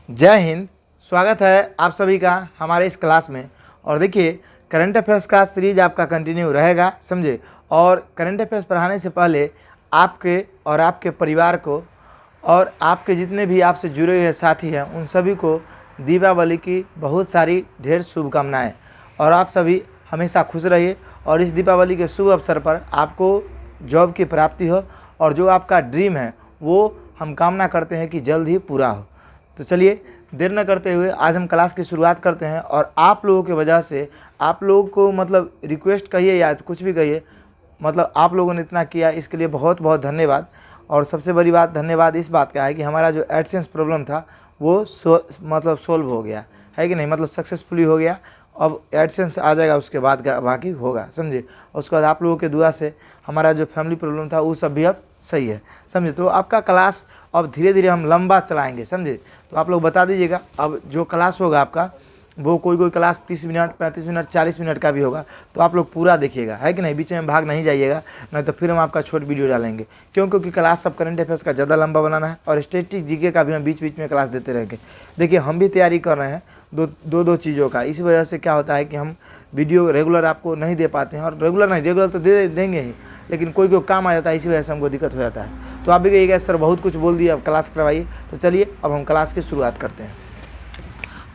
जय हिंद। स्वागत है आप सभी का हमारे इस क्लास में। और देखिए, करंट अफेयर्स का सीरीज आपका कंटिन्यू रहेगा, समझे। और करंट अफेयर्स पढ़ाने से पहले आपके और आपके परिवार को और आपके जितने भी आपसे जुड़े हुए साथी हैं उन सभी को दीपावली की बहुत सारी ढेर शुभकामनाएं। और आप सभी हमेशा खुश रहिए और इस दीपावली के शुभ अवसर पर आपको जॉब की प्राप्ति हो और जो आपका ड्रीम है वो हम कामना करते हैं कि जल्द ही पूरा हो। तो चलिए देर न करते हुए आज हम क्लास की शुरुआत करते हैं। और आप लोगों की वजह से आप लोगों को मतलब रिक्वेस्ट कहिए या कुछ भी कहिए, मतलब आप लोगों ने इतना किया, इसके लिए बहुत बहुत धन्यवाद। और सबसे बड़ी बात धन्यवाद इस बात का है कि हमारा जो एडसेंस प्रॉब्लम था वो सोल्व हो गया है कि नहीं, मतलब सक्सेसफुली हो गया। अब एडसेंस आ जाएगा, उसके बाद का बाकी होगा, समझे। उसके बाद आप लोगों के दुआ से हमारा जो फैमिली प्रॉब्लम था वो सब भी अब सही है, समझे। तो आपका क्लास अब धीरे धीरे हम लंबा चलाएंगे, समझे। तो आप लोग बता दीजिएगा, अब जो क्लास होगा आपका वो कोई क्लास 30 मिनट 35 मिनट 40 मिनट का भी होगा, तो आप लोग पूरा देखिएगा, है कि नहीं। बीच में भाग नहीं जाइएगा, नहीं तो फिर हम आपका छोट वीडियो डालेंगे। क्योंकि क्लास सब करंट अफेयर्स का ज़्यादा लंबा बनाना है और स्टैटिस्टिक्स जीके का भी हम बीच बीच में क्लास देते रहेंगे। देखिए, हम भी तैयारी कर रहे हैं दो चीज़ों का। इसी वजह से क्या होता है कि हम वीडियो रेगुलर आपको नहीं दे पाते हैं। और रेगुलर तो दे देंगे ही, लेकिन कोई काम आ जाता है, इसी वजह से हमको दिक्कत हो जाता है। तो आप भी कहिएगा सर बहुत कुछ बोल दिया, अब क्लास करवाइए। तो चलिए अब हम क्लास की शुरुआत करते हैं।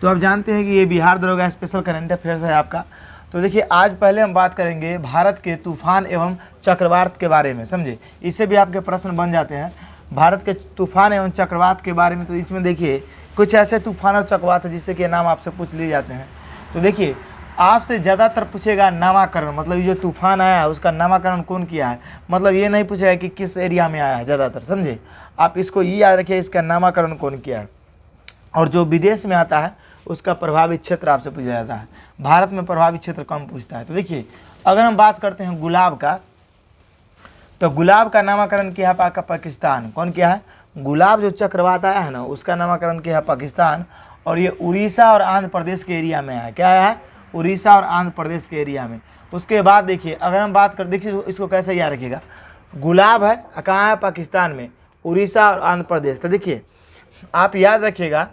तो आप जानते हैं कि ये बिहार दरोगा स्पेशल करंट अफेयर्स है आपका। तो देखिए, आज पहले हम बात करेंगे भारत के तूफान एवं चक्रवात के बारे में, समझे। इससे भी आपके प्रश्न बन जाते हैं भारत के तूफान एवं चक्रवात के बारे में। तो इसमें देखिए कुछ ऐसे तूफान और चक्रवात है जिससे कि नाम आपसे पूछ लिए जाते हैं। तो देखिए, आपसे ज़्यादातर पूछेगा नामाकरण, मतलब ये जो तूफान आया है उसका नामाकरण कौन किया है। मतलब ये नहीं पूछेगा कि किस एरिया में आया है ज़्यादातर, समझे। आप इसको ये याद रखिए, इसका नामाकरण कौन किया है। और जो विदेश में आता है उसका प्रभावित क्षेत्र आपसे पूछा जाता है। भारत में प्रभावित क्षेत्र कम पूछता है। तो देखिए, अगर हम बात करते हैं गुलाब का, तो गुलाब का नामाकरण किया है आपका पाकिस्तान। कौन किया है? गुलाब जो चक्रवात आया है ना, उसका नामाकरण किया है पाकिस्तान। और ये उड़ीसा और आंध्र प्रदेश के एरिया में है। क्या है? उड़ीसा और आंध्र प्रदेश के एरिया में। उसके बाद देखिए, अगर हम बात कर, देखिए इसको कैसे याद रखिएगा। गुलाब है कहाँ है? पाकिस्तान में, उड़ीसा और आंध्र प्रदेश। तो देखिए आप याद रखिएगा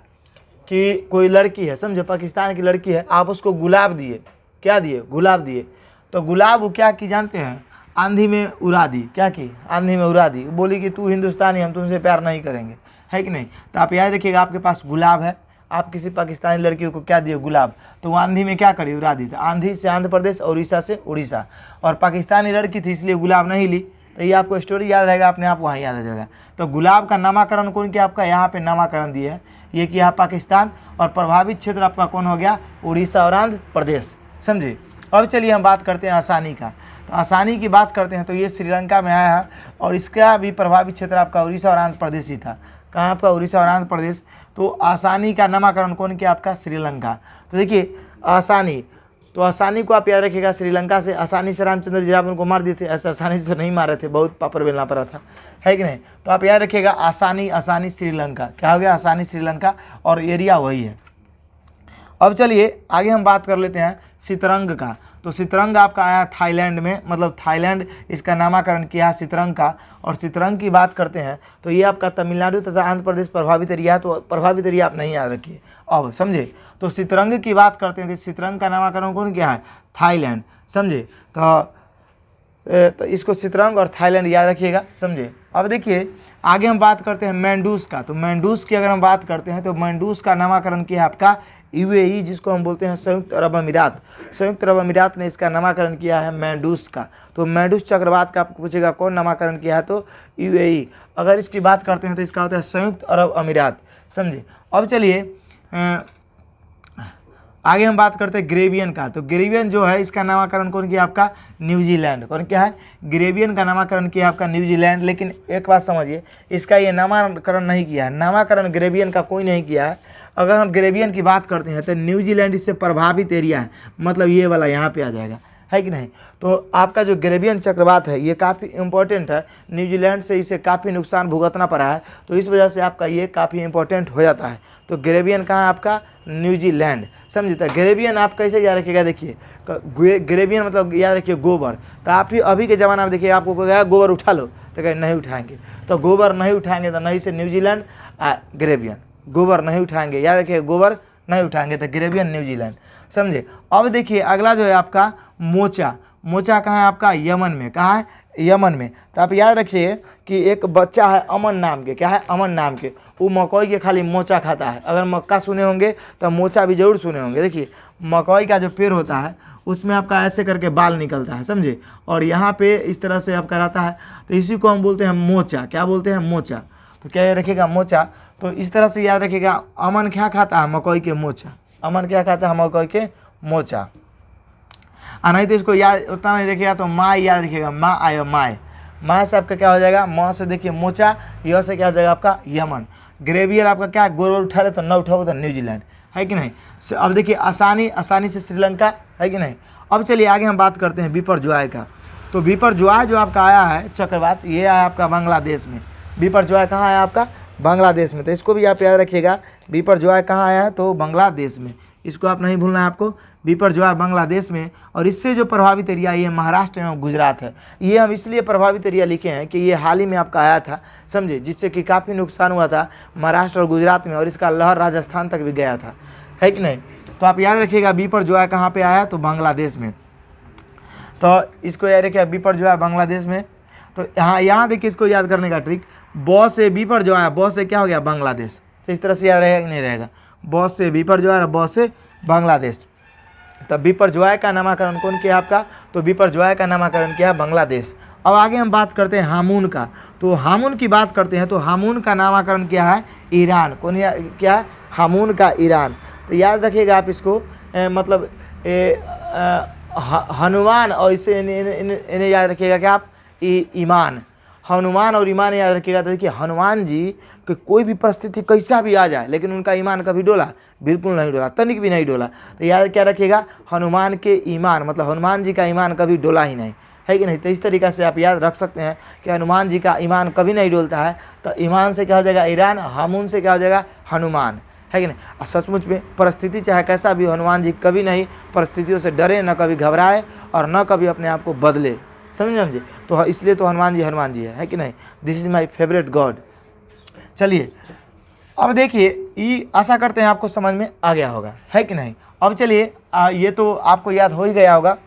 कि कोई लड़की है, समझे, पाकिस्तान की लड़की है, आप उसको गुलाब दिए। क्या दिए? गुलाब दिए। तो गुलाब वो क्या की जानते हैं? आंधी में उड़ा दी। क्या की? आंधी में उड़ा दी। बोली कि तू हिंदुस्तानी, हम तुमसे प्यार नहीं करेंगे, है कि नहीं। तो आप याद रखिएगा, आपके पास गुलाब है, आप किसी पाकिस्तानी लड़की को क्या दिए? गुलाब। तो वो आंधी में क्या करी? उड़ा दी। तो आंधी से आंध्र प्रदेश और उड़ीसा से उड़ीसा। और पाकिस्तानी लड़की थी इसलिए गुलाब नहीं ली। तो ये आपको स्टोरी याद रहेगा, अपने आप वहाँ याद आ जाएगा। तो गुलाब का नामाकरण कौन किया? आपका यहाँ पे नामाकरण दिए है, ये किया पाकिस्तान। और प्रभावित क्षेत्र आपका कौन हो गया? उड़ीसा और आंध्र प्रदेश, समझे। अब चलिए हम बात करते हैं आसानी का। तो आसानी की बात करते हैं तो ये श्रीलंका में आया है और इसका भी प्रभावित क्षेत्र आपका उड़ीसा और आंध्र प्रदेश ही था। कहाँ आपका? उड़ीसा और आंध्र प्रदेश। तो आसानी का नामाकरण कौन किया? आपका श्रीलंका। तो देखिए आसानी, तो आसानी को आप याद रखिएगा, श्रीलंका से। आसानी से रामचंद्र जी उनको मार दिए थे, ऐसे आसानी से तो नहीं मारे थे, बहुत पापड़ बेलना पड़ा था, है कि नहीं। तो आप याद रखिएगा आसानी श्रीलंका। क्या हो गया? आसानी श्रीलंका, और एरिया वही है। अब चलिए आगे हम बात कर लेते हैं सितरंग का। तो सितरंग आपका आया थाईलैंड में, मतलब थाईलैंड इसका नामाकरण किया है सितरंग का। और सितरंग की बात करते हैं तो ये आपका तमिलनाडु तथा आंध्र प्रदेश प्रभावित एरिया है। तो प्रभावित एरिया आप नहीं याद रखिए अब, समझे। तो सितरंग की बात करते हैं तो सितरंग का नामाकरण कौन किया है? थाईलैंड, समझे। तो इसको सितरंग और थाईलैंड याद रखिएगा, समझे। अब देखिए आगे हम बात करते हैं मैंडूस का। तो मैंडूस की अगर हम बात करते हैं तो मैंडूस का नामाकरण किया है आपका यूएई, जिसको हम बोलते हैं संयुक्त अरब अमीरात। संयुक्त अरब अमीरात ने इसका नामाकरण किया है मैंडूस का। तो मैंडूस चक्रवात का आपको पूछेगा कौन नामाकरण किया है, तो यूएई। अगर इसकी बात करते हैं तो इसका होता है संयुक्त अरब अमीरात, समझे। अब चलिए आगे हम बात करते हैं ग्रेवियन का। तो ग्रेवियन जो है इसका नामाकरण कौन किया? आपका न्यूजीलैंड। कौन क्या है? ग्रेवियन का नामाकरण किया आपका न्यूजीलैंड। लेकिन एक बात समझिए, इसका ये नामाकरण नहीं किया है, नामाकरण ग्रेवियन का कोई नहीं किया है। अगर हम ग्रेवियन की बात करते हैं तो न्यूजीलैंड इससे प्रभावित एरिया है, मतलब ये वाला यहाँ पे आ जाएगा, है कि नहीं। तो आपका जो ग्रेवियन चक्रवात है ये काफ़ी इंपॉर्टेंट है, न्यूजीलैंड से इसे काफ़ी नुकसान भुगतना पड़ा है, तो इस वजह से आपका ये काफ़ी इंपॉर्टेंट हो जाता है। तो ग्रेवियन कहाँ है? आपका न्यूजीलैंड, समझे। तो ग्रेवियन आप कैसे याद रखिएगा? देखिए ग्रेवियन मतलब याद रखिए गोबर। तो आप ही अभी के ज़माना में देखिए आपको कहेगा गोबर उठा लो, तो कहीं नहीं उठाएंगे। तो गोबर नहीं उठाएंगे तो नहीं से न्यूजीलैंड ग्रेवियन, गोबर नहीं उठाएंगे, याद रखिए गोबर नहीं उठाएंगे, तो कैरेबियन न्यूजीलैंड, समझे। अब देखिए अगला जो है आपका मोचा, मोचा कहाँ है आपका, यमन में, कहाँ है, यमन में। तो आप याद रखिए कि एक बच्चा है अमन नाम के, क्या है, अमन नाम के, वो मकई के खाली मोचा खाता है। अगर मक्का सुने होंगे तो मोचा भी जरूर सुने होंगे। देखिए मकई का जो पेड़ होता है उसमें आपका ऐसे करके बाल निकलता है, समझे, और यहाँ पे इस तरह से आपका रहता है, तो इसी को हम बोलते हैं मोचा। क्या बोलते हैं, मोचा। तो क्या याद रखिएगा, मोचा। तो इस तरह से याद रखिएगा, अमन क्या खाता है, मकई के मोचा। अमन क्या खाता है, मकई के मोचा। नहीं तो इसको याद उतना नहीं रखिएगा तो माँ याद रखिएगा, माँ आयो, माए, माँ से आपका क्या हो जाएगा, माँ से देखिए मोचा, यह से क्या हो जाएगा आपका यमन। ग्रेवियर आपका क्या, गोल उठा ले तो न उठाओ तो न्यूजीलैंड, है कि नहीं। अब देखिए आसानी से श्रीलंका, है कि नहीं। अब चलिए आगे हम बात करते हैं बिपरजॉय का। तो बिपरजॉय जो आपका आया है चक्रवात, ये आया आपका बांग्लादेश में। बिपरजॉय कहाँ आया आपका, बांग्लादेश में। तो इसको भी आप याद रखिएगा, बिपरजॉय कहाँ आया है, तो बांग्लादेश में। इसको आप नहीं भूलना है आपको, बिपरजॉय बांग्लादेश में। और इससे जो प्रभावित एरिया ये महाराष्ट्र एवं गुजरात है। ये हम इसलिए प्रभावित एरिया लिखे हैं कि ये हाल ही में आपका आया था, समझे, जिससे कि काफ़ी नुकसान हुआ था महाराष्ट्र और गुजरात में, और इसका लहर राजस्थान तक भी गया था, है कि नहीं। तो आप याद रखिएगा बिपरजॉय कहाँ पे आया, तो बांग्लादेश में। तो इसको याद रखिएगा बिपरजॉय बांग्लादेश में। तो यहाँ देखिए इसको याद करने का ट्रिक, बॉ से बिपरजॉय, बॉ से क्या हो गया, बांग्लादेश। तो इस तरह से याद रहेगा कि नहीं रहेगा, बॉ से बिपरजॉय और बॉ से बांग्लादेश। तब बिपरजॉय का नामकरण कौन किया आपका, तो बिपरजॉय का नामकरण किया बांग्लादेश। अब आगे हम बात करते हैं हामून का। तो हामून की बात करते हैं तो हामून का नामकरण क्या है, ईरान। कौन क्या है, हामून का ईरान। तो याद रखिएगा आप इसको, मतलब हनुमान और इससे इन्हें याद रखिएगा कि आप ईमान, हनुमान और ईमान याद रखिएगा। तो देखिए हनुमान जी कि कोई भी परिस्थिति कैसा भी आ जाए लेकिन उनका ईमान कभी डोला, बिल्कुल नहीं डोला, तनिक भी नहीं डोला। तो याद क्या रखिएगा, हनुमान के ईमान, मतलब हनुमान जी का ईमान कभी डोला ही नहीं, है कि नहीं। तो इस तरीक़े से आप याद रख सकते हैं कि हनुमान जी का ईमान कभी नहीं डोलता है। तो ईमान से क्या हो जाएगा ईरान, हामून से क्या हो जाएगा हनुमान, है कि नहीं। और सचमुच में परिस्थिति चाहे कैसा भी, हनुमान जी कभी नहीं परिस्थितियों से डरे, न कभी घबराए और न कभी अपने आप को बदले, समझे। तो इसलिए तो हनुमान जी है कि नहीं। This is my favourite God. चलिए अब देखिए, ये आशा करते हैं आपको समझ में आ गया होगा, है कि नहीं। अब चलिए ये तो आपको याद हो ही गया होगा।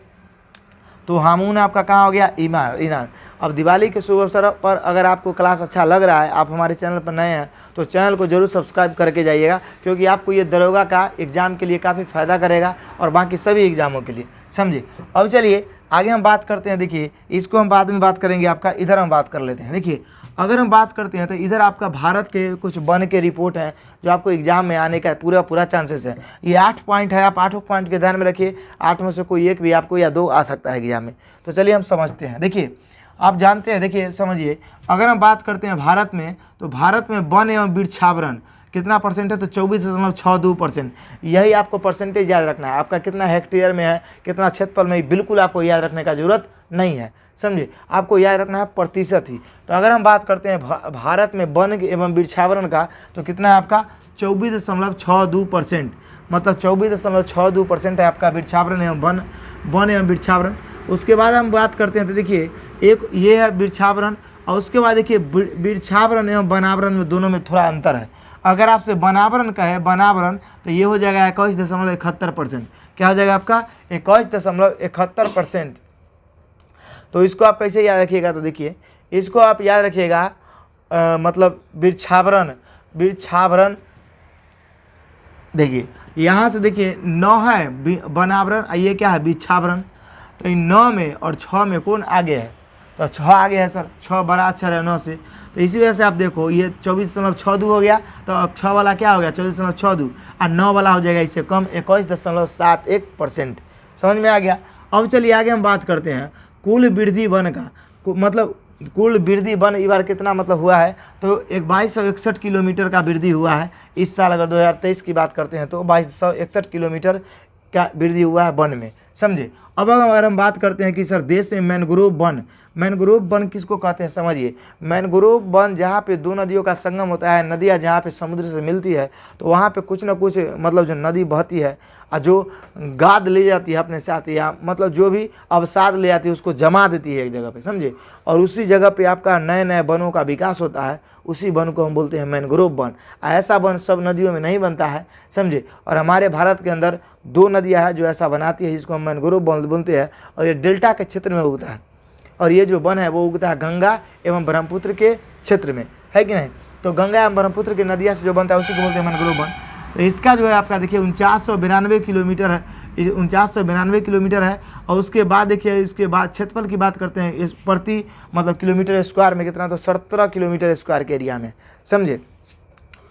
तो हामून आपका कहाँ हो गया, ईरान। अब दिवाली के शुभ अवसर पर अगर आपको क्लास अच्छा लग रहा है, आप हमारे चैनल पर नए हैं तो चैनल को जरूर सब्सक्राइब करके जाइएगा, क्योंकि आपको ये दरोगा का एग्ज़ाम के लिए काफ़ी फ़ायदा करेगा और बाकी सभी एग्ज़ामों के लिए, समझे। अब चलिए आगे हम बात करते हैं। देखिए इसको हम बाद में बात करेंगे आपका, इधर हम बात कर लेते हैं। देखिए अगर हम बात करते हैं तो इधर आपका भारत के कुछ वन के रिपोर्ट हैं जो आपको एग्जाम में आने का पूरा चांसेस है। ये 8 पॉइंट है, आप 8 पॉइंट के ध्यान में रखिए, 8 में से कोई एक भी आपको या 2 आ सकता है एग्जाम में। तो चलिए हम समझते हैं। देखिए आप जानते हैं, देखिए समझिए, अगर हम बात करते हैं भारत में, तो भारत में वन एवं वृक्षावरण कितना परसेंट है, तो 24.62%। यही आपको परसेंटेज याद रखना है। आपका कितना हेक्टेयर में है, कितना क्षेत्रफल में, बिल्कुल आपको याद रखने का जरूरत नहीं है, समझे। आपको याद रखना है प्रतिशत ही। तो अगर हम बात करते हैं भारत में वन एवं वृक्षावरण का, तो कितना है आपका 24.62%, मतलब 24.62% है आपका वृक्षावरण एवं वन एवं वृक्षावरण। उसके बाद हम बात करते हैं तो देखिए एक ये है वृक्षावरण, और उसके बाद देखिए वृक्षावरण एवं वनावरण में दोनों में थोड़ा अंतर है। अगर आपसे वनावरण का है, वनावरण, तो ये हो जाएगा 21.71%। क्या हो जाएगा आपका 21.71%। तो इसको आप कैसे याद रखिएगा, तो देखिए इसको आप याद रखिएगा, मतलब वृक्षावरण देखिए यहाँ से देखिए 9 है वनावरण, ये क्या है वृक्षावरण। तो इन 9 में और 6 में कौन आगे है, तो 6 आगे है सर, 6 बड़ा अक्षर है 9 से। तो इसी वजह से आप देखो ये 24.62 हो गया, तो अब 6 वाला क्या हो गया 24.62, और 9 वाला हो जाएगा इससे कम 21.71%। समझ में आ गया। अब चलिए आगे हम बात करते हैं कुल वृद्धि वन का, मतलब कुल वृद्धि वन इस बार कितना मतलब हुआ है, तो 2261 किलोमीटर का वृद्धि हुआ है इस साल। अगर 2023 की बात करते हैं तो 2261 किलोमीटर का वृद्धि हुआ है वन में, समझे। अब अगर हम बात करते हैं कि सर देश में मैंग्रोव वन मैनग्रोव वन किसको कहते हैं समझिए। मैनग्रोव वन जहाँ पे दो नदियों का संगम होता है, नदियाँ जहाँ पे समुद्र से मिलती है, तो वहाँ पे कुछ ना कुछ मतलब जो नदी बहती है और जो गाद ले जाती है अपने साथ, या मतलब जो भी अवसाद ले जाती है उसको जमा देती है एक जगह पे, समझे। और उसी जगह पे आपका नए नए वनों का विकास होता है, उसी वन को हम बोलते हैं मैनग्रोव वन। ऐसा वन सब नदियों में नहीं बनता है, समझे। और हमारे भारत के अंदर दो नदियाँ हैं जो ऐसा बनाती है, जिसको हम मैनग्रोव वन बोलते हैं, और ये डेल्टा के क्षेत्र में उगता है। और ये जो वन है वो उगता है गंगा एवं ब्रह्मपुत्र के क्षेत्र में, है कि नहीं। तो गंगा एवं ब्रह्मपुत्र की नदियाँ से जो बनता है उसी को बोलते हैं मैनग्रोव वन। तो इसका जो है आपका देखिए 4992 किलोमीटर है, 4992 किलोमीटर है। और उसके बाद देखिए, इसके बाद क्षेत्रफल की बात करते हैं, इस प्रति मतलब किलोमीटर स्क्वायर में कितना, तो 17 किलोमीटर स्क्वायर के एरिया में, समझे।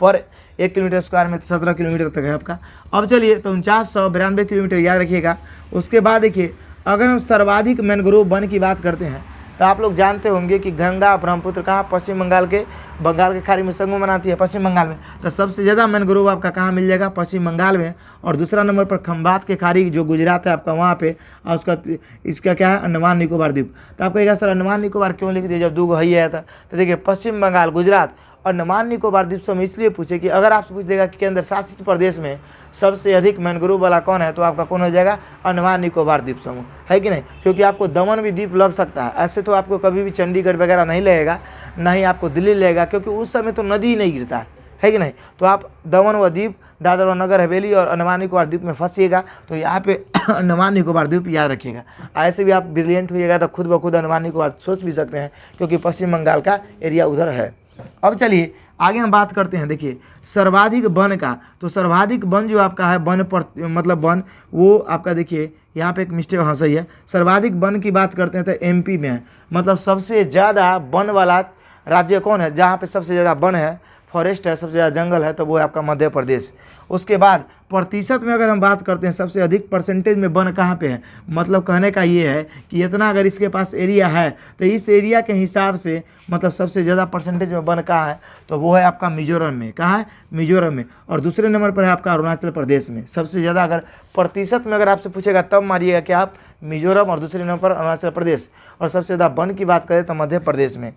पर 1 किलोमीटर स्क्वायर में 17 किलोमीटर तक है आपका। अब चलिए, तो 4992 किलोमीटर याद रखिएगा। उसके बाद देखिए, अगर हम सर्वाधिक मैनग्रोव वन की बात करते हैं, तो आप लोग जानते होंगे कि गंगा ब्रह्मपुत्र कहाँ, पश्चिम बंगाल के खाड़ी में संगम बनाती है, पश्चिम बंगाल में। तो सबसे ज़्यादा मैनग्रोव आपका कहाँ मिल जाएगा, पश्चिम बंगाल में। और दूसरा नंबर पर खंबात के खाड़ी जो गुजरात है आपका, वहाँ पे। और उसका इसका क्या है, अंडमान निकोबार द्वीप। तो आपको कहेगा सर अंडमान निकोबार क्यों लिख दिया जब 2 गो ही आया था। तो देखिए, पश्चिम बंगाल, गुजरात और अंडमान निकोबार द्वीप समूह इसलिए पूछे कि अगर आपसे पूछ देगा कि केंद्र शासित प्रदेश में सबसे अधिक मैनग्रोव वाला कौन है, तो आपका कौन हो जाएगा, अंडमान निकोबार द्वीप समूह, है कि नहीं। क्योंकि आपको दमन भी द्वीप लग सकता है, ऐसे तो आपको कभी भी चंडीगढ़ वगैरह नहीं लगेगा, ना ही आपको दिल्ली लगेगा, क्योंकि उस समय तो नदी ही नहीं गिरता है कि नहीं। तो आप दमन व द्वीप, दादर व नगर हवेली और अंडमान निकोबार द्वीप में फंसिएगा, तो यहाँ पे अंडमान निकोबार द्वीप याद रखिएगा। ऐसे भी आप ब्रिलियंट होइएगा तो खुद ब खुद अंडमान निकोबार सोच भी सकते हैं, क्योंकि पश्चिम बंगाल का एरिया उधर है। अब चलिए आगे हम बात करते हैं, देखिए सर्वाधिक वन का। तो सर्वाधिक वन जो आपका है, वन पर मतलब वन, वो आपका देखिए यहाँ पे एक मिस्टेक, हाँ सही है। सर्वाधिक वन की बात करते हैं तो एमपी में है, मतलब सबसे ज़्यादा वन वाला राज्य कौन है, जहाँ पे सबसे ज़्यादा वन है, फॉरेस्ट है, सबसे ज़्यादा जंगल है, तो वो है आपका मध्य प्रदेश। उसके बाद प्रतिशत में अगर हम बात करते हैं, सबसे अधिक परसेंटेज में वन कहाँ पे है, मतलब कहने का ये है कि इतना अगर इसके पास एरिया है, तो इस एरिया के हिसाब से मतलब सबसे ज़्यादा परसेंटेज में वन कहाँ है, तो वो है आपका मिजोरम में। कहाँ है, मिजोरम में। और दूसरे नंबर पर है आपका अरुणाचल प्रदेश में। सबसे ज़्यादा अगर प्रतिशत में अगर आपसे पूछेगा तब मारिएगा कि आप मिजोरम, और दूसरे नंबर पर अरुणाचल प्रदेश। और सबसे ज़्यादा वन की बात करें तो मध्य प्रदेश में।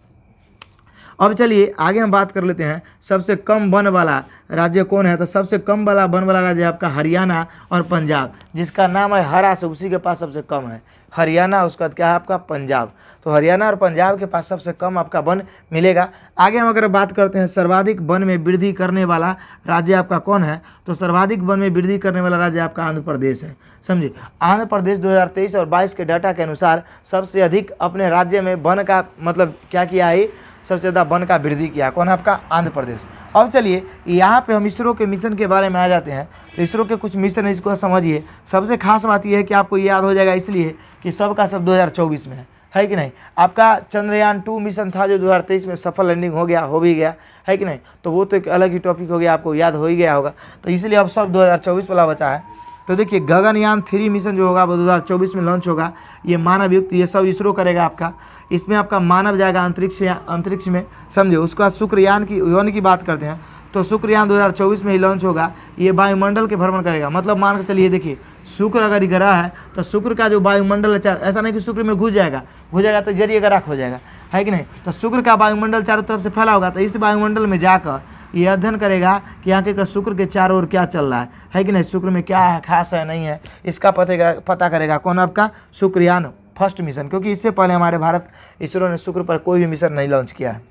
अब चलिए आगे हम बात कर लेते हैं, सबसे कम वन वाला राज्य कौन है। तो सबसे कम वाला वन वाला राज्य आपका हरियाणा और पंजाब, जिसका नाम है हरा से, उसी के पास सबसे कम है हरियाणा, उसका क्या है आपका पंजाब। तो हरियाणा और पंजाब के पास सबसे कम आपका वन मिलेगा। आगे हम अगर बात करते हैं सर्वाधिक वन में वृद्धि करने वाला राज्य आपका कौन है, तो सर्वाधिक वन में वृद्धि करने वाला राज्य आपका आंध्र प्रदेश है, समझिए। आंध्र प्रदेश 2023 और 22 के डाटा के अनुसार सबसे अधिक अपने राज्य में वन का मतलब क्या किया है, सबसे ज़्यादा वन का वृद्धि किया, कौन है आपका आंध्र प्रदेश। अब चलिए यहाँ पे हम इसरो के मिशन के बारे में आ जाते हैं। तो इसरो के कुछ मिशन है, इसको समझिए। सबसे खास बात यह है कि आपको याद हो जाएगा, इसलिए कि सबका सब 2024 में है कि नहीं। आपका चंद्रयान 2 मिशन था जो 2023 में सफल लैंडिंग हो गया, हो भी गया, है कि नहीं। तो वो तो एक अलग ही टॉपिक हो गया, आपको याद हो ही गया होगा। तो इसलिए अब सब 2024 वाला बचा है। तो देखिए गगनयान 3 मिशन जो होगा वो 2024 में लॉन्च होगा। ये मानव युक्त, ये सब इसरो करेगा आपका। इसमें आपका मानव जाएगा अंतरिक्ष में, समझे। उसके बाद शुक्रयान की बात करते हैं, तो शुक्रयान 2024 में ही लॉन्च होगा। ये वायुमंडल के भ्रमण करेगा, मतलब मान के चलिए, देखिए शुक्र अगर ग्रह है तो शुक्र का जो वायुमंडल है, ऐसा नहीं कि शुक्र में घुस जाएगा तो जरिए राख हो जाएगा, है कि नहीं। तो शुक्र का वायुमंडल चारों तरफ से फैला होगा, तो इस वायुमंडल में जाकर ये अध्ययन करेगा कि यहाँ के शुक्र के चारों ओर क्या चल रहा है कि नहीं, शुक्र में क्या है, खास है नहीं है, इसका पता करेगा कौन आपका शुक्रयान फर्स्ट मिशन। क्योंकि इससे पहले हमारे भारत इसरो ने शुक्र पर कोई भी मिशन नहीं लॉन्च किया है।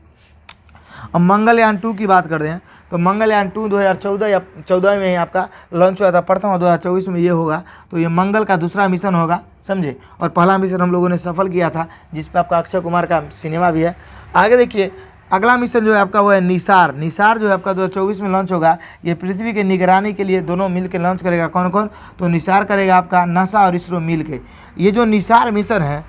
अब मंगलयान 2 की बात करते हैं, तो मंगलयान 2 2014 या 14 में ही आपका लॉन्च हुआ था प्रथम, और 2024 में ये होगा। तो ये मंगल का दूसरा मिशन होगा, समझे। और पहला मिशन हम लोगों ने सफल किया था, जिस पर आपका अक्षय कुमार का सिनेमा भी है। आगे देखिए अगला मिशन जो है आपका वो है निसार। निसार जो है आपका 2024 में लॉन्च होगा। ये पृथ्वी के निगरानी के लिए दोनों मिल के लॉन्च करेगा। कौन कौन, तो निसार करेगा आपका नासा और इसरो मिल के। ये जो निसार मिशन है,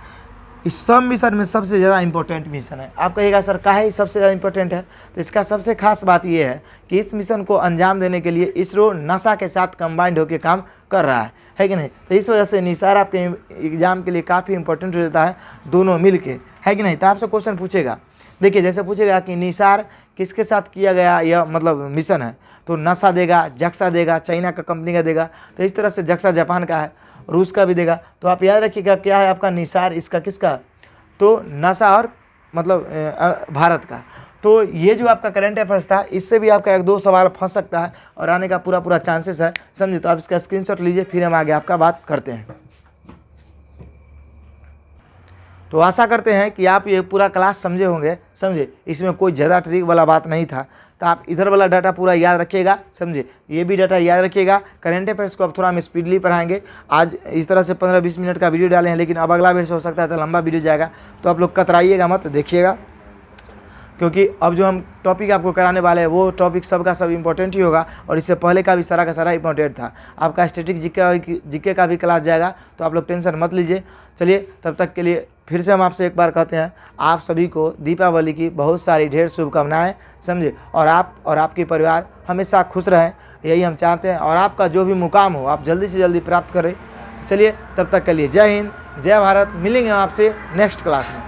इस सब मिशन में सबसे ज़्यादा इंपॉर्टेंट मिशन है। आप कहिएगा सर काहे सबसे ज़्यादा इंपॉर्टेंट है, तो इसका सबसे खास बात ये है कि इस मिशन को अंजाम देने के लिए इसरो नासा के साथ कंबाइंड होकर काम कर रहा है कि नहीं। तो इस वजह से निसार आपके एग्जाम के लिए काफ़ी इंपॉर्टेंट हो जाता है, दोनों मिल के, है कि नहीं। तो आपसे क्वेश्चन पूछेगा, देखिए जैसे पूछेगा कि निसार किसके साथ किया गया यह मतलब मिशन है, तो नासा देगा, जक्सा देगा, चाइना का कंपनी का देगा। तो इस तरह से जक्सा जापान का है, रूस का भी देगा। तो आप याद रखिएगा क्या है आपका निसार, इसका किसका तो नासा और मतलब भारत का। तो ये जो आपका करंट अफेयर्स था, इससे भी आपका 1-2 सवाल फंस सकता है और आने का पूरा चांसेस है, समझे। तो आप इसका स्क्रीनशॉट लीजिए, फिर हम आगे आपका बात करते हैं। तो आशा करते हैं कि आप ये पूरा क्लास समझे होंगे, समझे। इसमें कोई ज़्यादा ट्रिक वाला बात नहीं था। तो आप इधर वाला डाटा पूरा याद रखिएगा, समझे। ये भी डाटा याद रखिएगा। करंट अफेयर्स को अब थोड़ा हम स्पीडली पढ़ाएंगे। आज इस तरह से 15-20 मिनट का वीडियो डाले हैं, लेकिन अब अगला वीडियो हो सकता है तो लंबा वीडियो जाएगा। तो आप लोग कतराइएगा मत, देखिएगा, क्योंकि अब जो हम टॉपिक आपको कराने वाले हैं वो टॉपिक सबका सब इम्पोर्टेंट ही होगा, और इससे पहले का भी सारा का सारा इम्पोर्टेंट था। आपका स्टैटिक जीके का भी क्लास जाएगा, तो आप लोग टेंशन मत लीजिए। चलिए, तब तक के लिए फिर से हम आपसे एक बार कहते हैं, आप सभी को दीपावली की बहुत सारी ढेर शुभकामनाएं, समझे। और आप और आपके परिवार हमेशा खुश रहें, यही हम चाहते हैं। और आपका जो भी मुकाम हो आप जल्दी से जल्दी प्राप्त करें। चलिए, तब तक के लिए जय हिंद, जय भारत। मिलेंगे आपसे नेक्स्ट क्लास में।